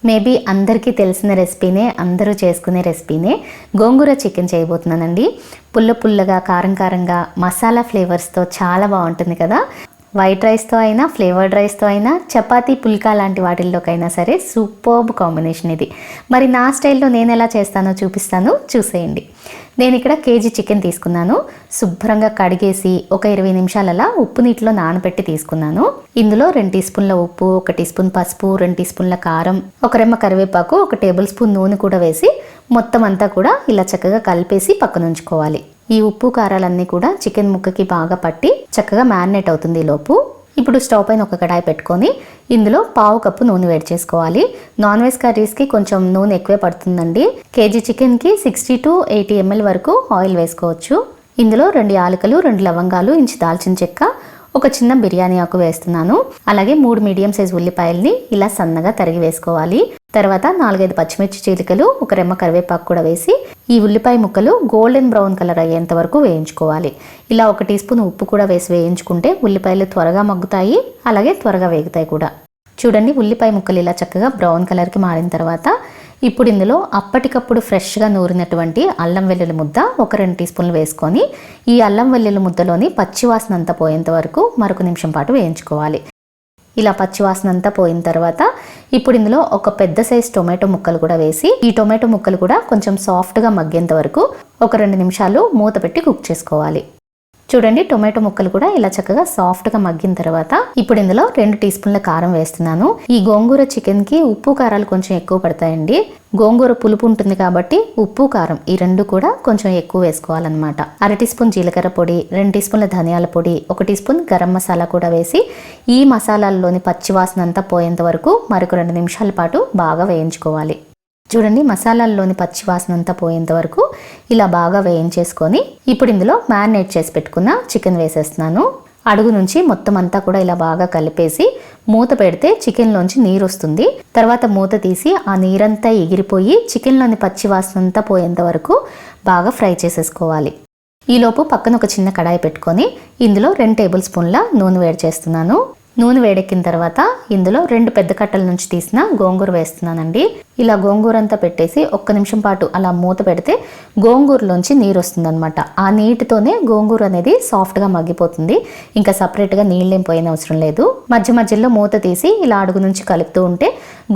Maybe అందరికీ తెలిసిన రెసిపీనే, అందరూ చేసుకునే రెసిపీనే. గోంగూర చికెన్ చేయబోతున్నానండి. పుల్ల పుల్లగా, కారం కారంగా, మసాలా ఫ్లేవర్స్తో చాలా బాగుంటుంది కదా. వైట్ రైస్తో అయినా, ఫ్లేవర్డ్ రైస్తో అయినా, చపాతీ, పుల్కా లాంటి వాటిల్లోకైనా సరే సూపర్బ్ కాంబినేషన్ ఇది. మరి నా స్టైల్లో నేను ఎలా చేస్తానో చూపిస్తాను, చూసేయండి. నేను ఇక్కడ కేజీ చికెన్ తీసుకున్నాను. శుభ్రంగా కడిగేసి ఒక 20 నిమిషాలలా ఉప్పు నీటిలో నానబెట్టి తీసుకున్నాను. ఇందులో 2 టీ స్పూన్ల ఉప్పు, 1 టీ స్పూన్ పసుపు, 2 టీ స్పూన్ల కారం, 1 రెమ్మ కరివేపాకు, 1 టేబుల్ స్పూన్ నూనె కూడా వేసి మొత్తం అంతా కూడా ఇలా చక్కగా కలిపేసి పక్కన ఉంచుకోవాలి. ఈ ఉప్పు కారాలన్నీ కూడా చికెన్ ముక్కకి బాగా పట్టి చక్కగా మ్యారినేట్ అవుతుంది లోపు. ఇప్పుడు స్టవ్ పైన ఒక కడాయి పెట్టుకొని ఇందులో 1/2 కప్పు నూనె వేడి చేసుకోవాలి. నాన్ వెజ్ కర్రీస్కి కొంచెం నూనె ఎక్కువే పడుతుందండి. కేజీ చికెన్కి 60 to 80 ml వరకు ఆయిల్ వేసుకోవచ్చు. ఇందులో 2 యాలకులు, 2 లవంగాలు, ఇంచు దాల్చిన చెక్క, ఒక చిన్న బిర్యానీ ఆకు వేస్తున్నాను. అలాగే 3 మీడియం సైజ్ ఉల్లిపాయల్ని ఇలా సన్నగా తరిగి వేసుకోవాలి. తర్వాత 4-5 పచ్చిమిర్చి చీలికలు, 1 రెమ్మ కరివేపాకు కూడా వేసి ఈ ఉల్లిపాయ ముక్కలు గోల్డెన్ బ్రౌన్ కలర్ అయ్యేంత వరకు వేయించుకోవాలి. ఇలా 1 టీ స్పూన్ ఉప్పు కూడా వేసి వేయించుకుంటే ఉల్లిపాయలు త్వరగా మగ్గుతాయి, అలాగే త్వరగా వేగుతాయి కూడా. చూడండి, ఉల్లిపాయ ముక్కలు ఇలా చక్కగా బ్రౌన్ కలర్కి మారిన తర్వాత ఇప్పుడు ఇందులో అప్పటికప్పుడు ఫ్రెష్గా నూరినటువంటి అల్లం వెల్లుల్లి ముద్ద ఒక 2 టీ స్పూన్లు వేసుకొని ఈ అల్లం వెల్లుల్లి ముద్దలోని పచ్చివాసన అంతా పోయేంత వరకు మరొక నిమిషం పాటు వేయించుకోవాలి. ఇలా పచ్చివాసన అంతా పోయిన తర్వాత ఇప్పుడు ఇందులో ఒక పెద్ద సైజ్ టొమాటో ముక్కలు కూడా వేసి ఈ టొమాటో ముక్కలు కూడా కొంచెం సాఫ్ట్గా మగ్గేంత వరకు ఒక 2 నిమిషాలు మూత పెట్టి కుక్ చేసుకోవాలి. చూడండి, టొమాటో ముక్కలు కూడా ఇలా చక్కగా సాఫ్ట్గా మగ్గిన తర్వాత ఇప్పుడు ఇందులో 2 టీ స్పూన్ల కారం వేస్తున్నాను. ఈ గోంగూర చికెన్కి ఉప్పు కారాలు కొంచెం ఎక్కువ పడతాయండి. గోంగూర పులుపు ఉంటుంది కాబట్టి ఉప్పు కారం ఈ 2 కూడా కొంచెం ఎక్కువ వేసుకోవాలన్నమాట. 1/2 టీ స్పూన్ జీలకర్ర పొడి, 2 టీ స్పూన్ల ధనియాల పొడి, 1 టీ స్పూన్ గరం మసాలా కూడా వేసి ఈ మసాలాల్లోని పచ్చివాసన అంతా పోయేంత వరకు మరొక 2 నిమిషాల పాటు బాగా వేయించుకోవాలి. చూడండి, మసాలాల్లోని పచ్చివాసన అంతా పోయేంత వరకు ఇలా బాగా వేయించేసుకొని ఇప్పుడు ఇందులో మ్యారినేట్ చేసి పెట్టుకున్న చికెన్ వేసేస్తున్నాను. అడుగు నుంచి మొత్తం అంతా కూడా ఇలా బాగా కలిపేసి మూత పెడితే చికెన్లోంచి నీరు వస్తుంది. తర్వాత మూత తీసి ఆ నీరంతా ఎగిరిపోయి చికెన్లోని పచ్చివాసన అంతా పోయేంత వరకు బాగా ఫ్రై చేసేసుకోవాలి. ఈలోపు పక్కన ఒక చిన్న కడాయి పెట్టుకొని ఇందులో 2 టేబుల్ స్పూన్ల నూనె వేడి చేస్తున్నాను. నూనె వేడెక్కిన తర్వాత ఇందులో 2 పెద్ద కట్టల నుంచి తీసిన గోంగూర వేస్తున్నానండి. ఇలా గోంగూర అంతా పెట్టేసి 1 నిమిషం పాటు అలా మూత పెడితే గోంగూరలోంచి నీరు వస్తుంది అనమాట. ఆ నీటితోనే గోంగూర అనేది సాఫ్ట్గా మగ్గిపోతుంది. ఇంకా సపరేట్గా నీళ్ళేం పోయిన అవసరం లేదు. మధ్య మధ్యలో మూత తీసి ఇలా అడుగు నుంచి కలుపుతూ ఉంటే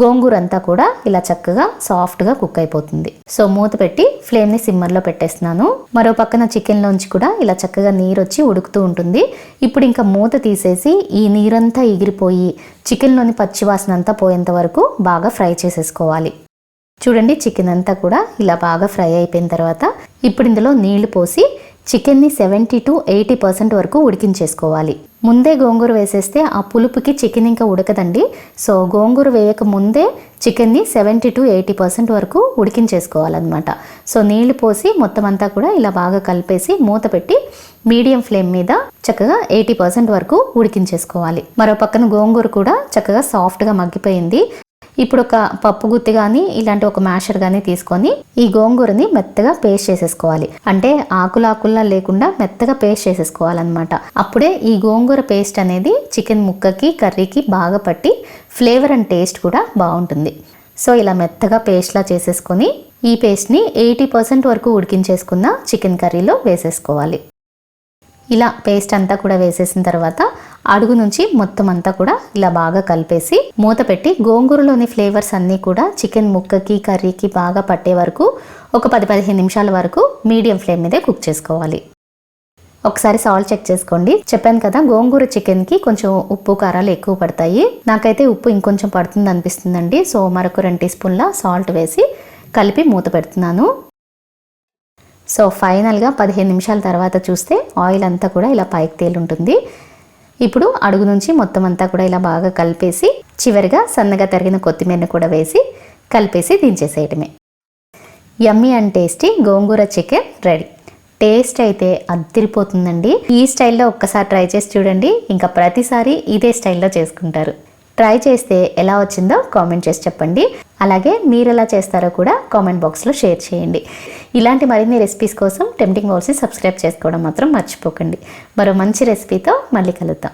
గోంగూర అంతా కూడా ఇలా చక్కగా సాఫ్ట్గా కుక్ అయిపోతుంది. సో మూత పెట్టి ఫ్లేమ్ని సిమ్మర్లో పెట్టేస్తున్నాను. మరో పక్కన చికెన్లోంచి కూడా ఇలా చక్కగా నీరు వచ్చి ఉడుకుతూ ఉంటుంది. ఇప్పుడు ఇంకా మూత తీసేసి ఈ నీరంతా ఎగిరిపోయి చికెన్లోని పచ్చివాసన అంతా పోయేంత వరకు బాగా ఫ్రై చేసేసుకోవాలి. చూడండి, చికెన్ అంతా కూడా ఇలా బాగా ఫ్రై అయిపోయిన తర్వాత ఇప్పుడు ఇందులో నీళ్లు పోసి చికెన్ని 70 to 80% వరకు ఉడికించేసుకోవాలి. ముందే గోంగూర వేసేస్తే ఆ పులుపుకి చికెన్ ఇంకా ఉడకదండి. సో గోంగూర వేయక ముందే చికెన్ని 70 to 80% వరకు ఉడికించేసుకోవాలన్నమాట. సో నీళ్లు పోసి మొత్తం అంతా కూడా ఇలా బాగా కలిపేసి మూత పెట్టి మీడియం ఫ్లేమ్ మీద చక్కగా 80% వరకు ఉడికించేసుకోవాలి. మరో పక్కన గోంగూర కూడా చక్కగా సాఫ్ట్గా మగ్గిపోయింది. ఇప్పుడు ఒక పప్పు గుత్తి కానీ ఇలాంటి ఒక మ్యాషర్ కానీ తీసుకొని ఈ గోంగూరని మెత్తగా పేస్ట్ చేసేసుకోవాలి. అంటే ఆకులా లేకుండా మెత్తగా పేస్ట్ చేసేసుకోవాలన్నమాట. అప్పుడే ఈ గోంగూర పేస్ట్ అనేది చికెన్ ముక్కకి, కర్రీకి బాగా పట్టి ఫ్లేవర్ అండ్ టేస్ట్ కూడా బాగుంటుంది. సో ఇలా మెత్తగా పేస్ట్లా చేసేసుకొని ఈ పేస్ట్ని 80% వరకు ఉడికించేసుకున్న చికెన్ కర్రీలో వేసేసుకోవాలి. ఇలా పేస్ట్ అంతా కూడా వేసేసిన తర్వాత అడుగు నుంచి మొత్తం అంతా కూడా ఇలా బాగా కలిపేసి మూత పెట్టి గోంగూరలోని ఫ్లేవర్స్ అన్నీ కూడా చికెన్ ముక్కకి, కర్రీకి బాగా పట్టే వరకు ఒక 10-15 నిమిషాల వరకు మీడియం ఫ్లేమ్ మీదే కుక్ చేసుకోవాలి. ఒకసారి సాల్ట్ చెక్ చేసుకోండి. చెప్పాను కదా, గోంగూర చికెన్కి కొంచెం ఉప్పు కారాలు ఎక్కువ పడతాయి. నాకైతే ఉప్పు ఇంకొంచెం పడుతుంది అనిపిస్తుందండి. సో మరొక 2 టీ స్పూన్ల సాల్ట్ వేసి కలిపి మూత పెడుతున్నాను. సో ఫైనల్గా 15 నిమిషాల తర్వాత చూస్తే ఆయిల్ అంతా కూడా ఇలా పైకి తేలుంటుంది. ఇప్పుడు అడుగు నుంచి మొత్తం అంతా కూడా ఇలా బాగా కలిపేసి చివరిగా సన్నగా తరిగిన కొత్తిమీరని కూడా వేసి కలిపేసి దించేసేయటమే. Yummy and tasty gongura chicken ready. Taste అయితే అద్దిరిపోతుందండి. ఈ స్టైల్లో ఒక్కసారి ట్రై చేసి చూడండి, ఇంకా ప్రతిసారి ఇదే స్టైల్లో చేసుకుంటారు. ట్రై చేస్తే ఎలా వచ్చిందో కామెంట్ చేసి చెప్పండి. అలాగే మీరు ఎలా చేస్తారో కూడా కామెంట్ బాక్స్లో షేర్ చేయండి. ఇలాంటి మరిన్ని రెసిపీస్ కోసం టెంప్టింగ్ బౌల్స్ని సబ్స్క్రైబ్ చేసుకోవడం మాత్రం మర్చిపోకండి. మరో మంచి రెసిపీతో మళ్ళీ కలుద్దాం.